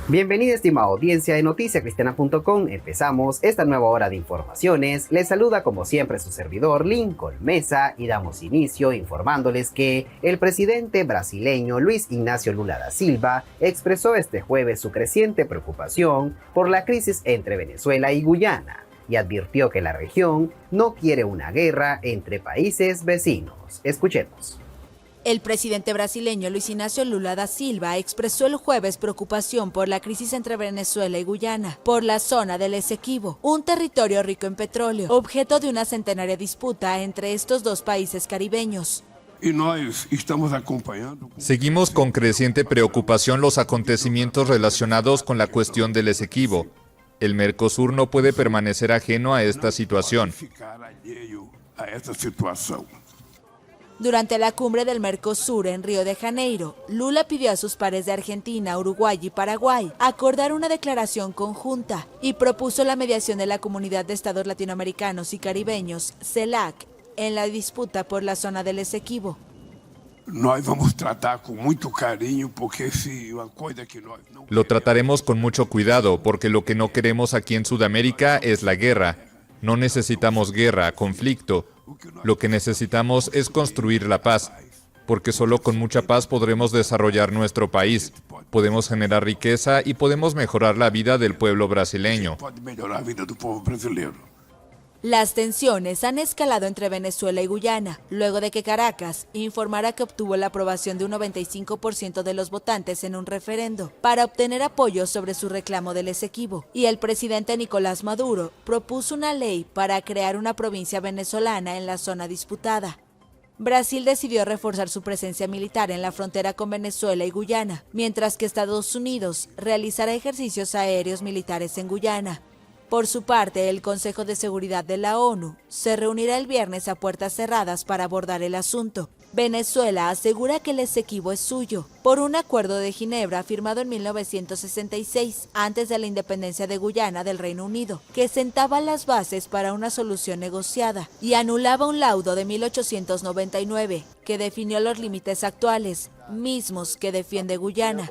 Bienvenida, estimada audiencia de noticiacristiana.com. Empezamos esta nueva hora de informaciones. Les saluda como siempre su servidor Lincoln Mesa y damos inicio informándoles que el presidente brasileño Luis Ignacio Lula da Silva expresó este jueves su creciente preocupación por la crisis entre Venezuela y Guyana y advirtió que la región no quiere una guerra entre países vecinos. Escuchemos. El presidente brasileño Luis Ignacio Lula da Silva expresó el jueves preocupación por la crisis entre Venezuela y Guyana, por la zona del Esequibo, un territorio rico en petróleo, objeto de una centenaria disputa entre estos dos países caribeños. Seguimos con creciente preocupación los acontecimientos relacionados con la cuestión del Esequibo. El Mercosur no puede permanecer ajeno a esta situación. Durante la cumbre del Mercosur en Río de Janeiro, Lula pidió a sus pares de Argentina, Uruguay y Paraguay acordar una declaración conjunta y propuso la mediación de la Comunidad de Estados Latinoamericanos y Caribeños, CELAC, en la disputa por la zona del Esequibo. Lo trataremos con mucho cuidado porque lo que no queremos aquí en Sudamérica es la guerra. No necesitamos guerra, conflicto. Lo que necesitamos es construir la paz, porque solo con mucha paz podremos desarrollar nuestro país, podemos generar riqueza y podemos mejorar la vida del pueblo brasileño. Las tensiones han escalado entre Venezuela y Guyana, luego de que Caracas informara que obtuvo la aprobación de un 95% de los votantes en un referendo para obtener apoyo sobre su reclamo del Esequibo, y el presidente Nicolás Maduro propuso una ley para crear una provincia venezolana en la zona disputada. Brasil decidió reforzar su presencia militar en la frontera con Venezuela y Guyana, mientras que Estados Unidos realizará ejercicios aéreos militares en Guyana. Por su parte, el Consejo de Seguridad de la ONU se reunirá el viernes a puertas cerradas para abordar el asunto. Venezuela asegura que el Esequibo es suyo, por un acuerdo de Ginebra firmado en 1966, antes de la independencia de Guyana del Reino Unido, que sentaba las bases para una solución negociada y anulaba un laudo de 1899 que definió los límites actuales, mismos que defiende Guyana.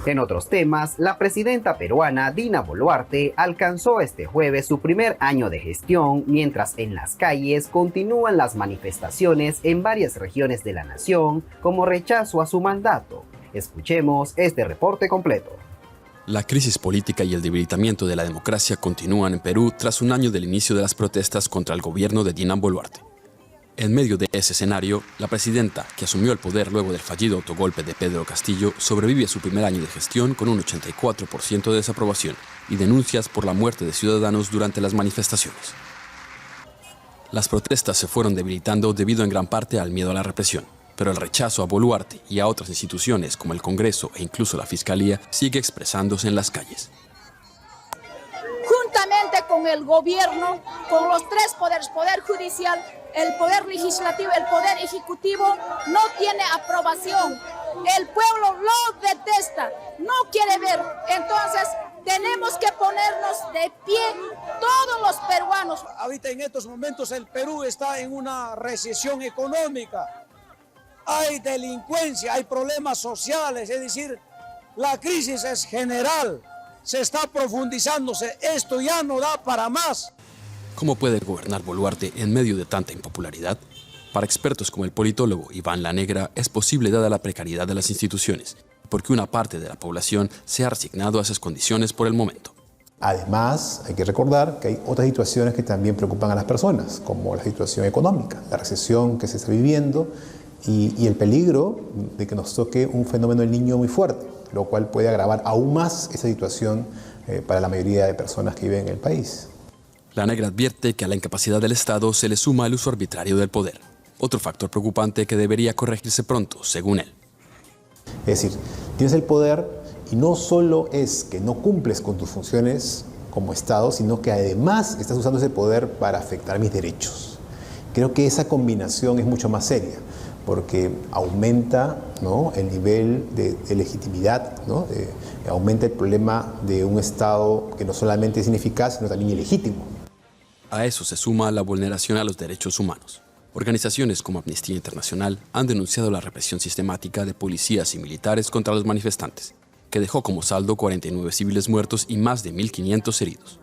En otros temas, la presidenta peruana Dina Boluarte alcanzó este jueves su primer año de gestión, mientras en las calles continúan las manifestaciones en varias regiones de la nación como rechazo a su mandato. Escuchemos este reporte completo. La crisis política y el debilitamiento de la democracia continúan en Perú tras un año del inicio de las protestas contra el gobierno de Dina Boluarte. En medio de ese escenario, la presidenta, que asumió el poder luego del fallido autogolpe de Pedro Castillo, sobrevive a su primer año de gestión con un 84% de desaprobación y denuncias por la muerte de ciudadanos durante las manifestaciones. Las protestas se fueron debilitando debido en gran parte al miedo a la represión, pero el rechazo a Boluarte y a otras instituciones como el Congreso e incluso la Fiscalía sigue expresándose en las calles. Juntamente con el gobierno, con los tres poderes, poder judicial, el poder legislativo, el poder ejecutivo, no tiene aprobación. El pueblo lo detesta, no quiere ver. Entonces, tenemos que ponernos de pie todos los peruanos. Ahorita en estos momentos el Perú está en una recesión económica. Hay delincuencia, hay problemas sociales, es decir, la crisis es general. Se está profundizándose, esto ya no da para más. ¿Cómo puede gobernar Boluarte en medio de tanta impopularidad? Para expertos como el politólogo Iván Lanegra, es posible dada la precariedad de las instituciones, porque una parte de la población se ha resignado a esas condiciones por el momento. Además, hay que recordar que hay otras situaciones que también preocupan a las personas, como la situación económica, la recesión que se está viviendo y el peligro de que nos toque un fenómeno del niño muy fuerte, lo cual puede agravar aún más esa situación para la mayoría de personas que viven en el país. Lanegra advierte que a la incapacidad del Estado se le suma el uso arbitrario del poder, otro factor preocupante que debería corregirse pronto, según él. Es decir, tienes el poder y no solo es que no cumples con tus funciones como Estado, sino que además estás usando ese poder para afectar mis derechos. Creo que esa combinación es mucho más seria, porque aumenta, ¿no?, el nivel de legitimidad, ¿no?, aumenta el problema de un Estado que no solamente es ineficaz, sino también ilegítimo. A eso se suma la vulneración a los derechos humanos. Organizaciones como Amnistía Internacional han denunciado la represión sistemática de policías y militares contra los manifestantes, que dejó como saldo 49 civiles muertos y más de 1.500 heridos.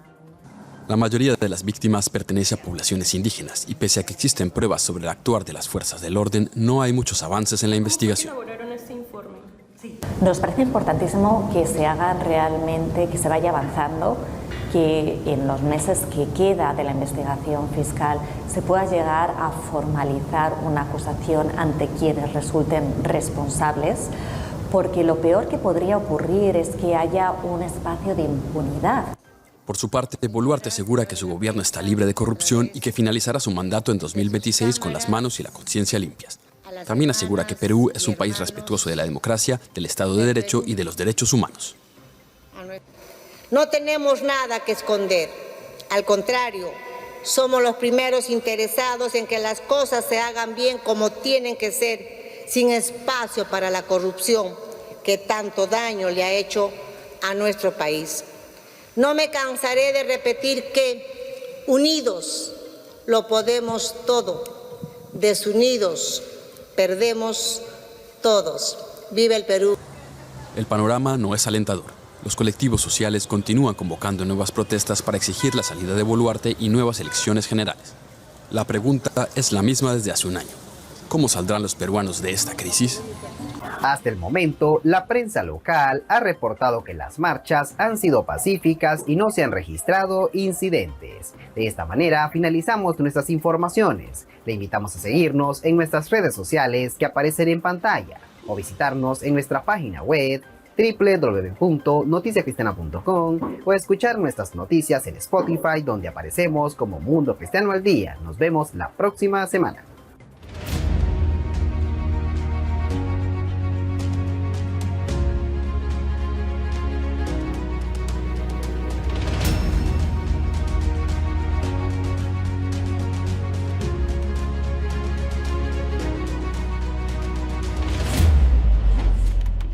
La mayoría de las víctimas pertenece a poblaciones indígenas y pese a que existen pruebas sobre el actuar de las fuerzas del orden, no hay muchos avances en la investigación. Nos parece importantísimo que se haga realmente, que se vaya avanzando, que en los meses que queda de la investigación fiscal se pueda llegar a formalizar una acusación ante quienes resulten responsables, porque lo peor que podría ocurrir es que haya un espacio de impunidad. Por su parte, Boluarte asegura que su gobierno está libre de corrupción y que finalizará su mandato en 2026 con las manos y la conciencia limpias. También asegura que Perú es un país respetuoso de la democracia, del Estado de Derecho y de los derechos humanos. No tenemos nada que esconder. Al contrario, somos los primeros interesados en que las cosas se hagan bien como tienen que ser, sin espacio para la corrupción que tanto daño le ha hecho a nuestro país. No me cansaré de repetir que unidos lo podemos todo, desunidos perdemos todos. ¡Viva el Perú! El panorama no es alentador. Los colectivos sociales continúan convocando nuevas protestas para exigir la salida de Boluarte y nuevas elecciones generales. La pregunta es la misma desde hace un año. ¿Cómo saldrán los peruanos de esta crisis? Hasta el momento, la prensa local ha reportado que las marchas han sido pacíficas y no se han registrado incidentes. De esta manera, finalizamos nuestras informaciones. Le invitamos a seguirnos en nuestras redes sociales que aparecen en pantalla o visitarnos en nuestra página web www.noticiacristiana.com o escuchar nuestras noticias en Spotify, donde aparecemos como Mundo Cristiano al Día. Nos vemos la próxima semana.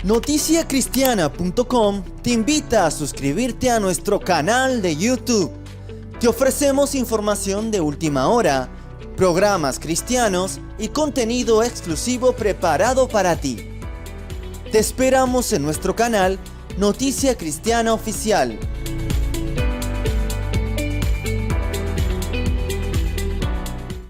Noticiacristiana.com te invita a suscribirte a nuestro canal de YouTube. Te ofrecemos información de última hora, programas cristianos y contenido exclusivo preparado para ti. Te esperamos en nuestro canal Noticia Cristiana Oficial.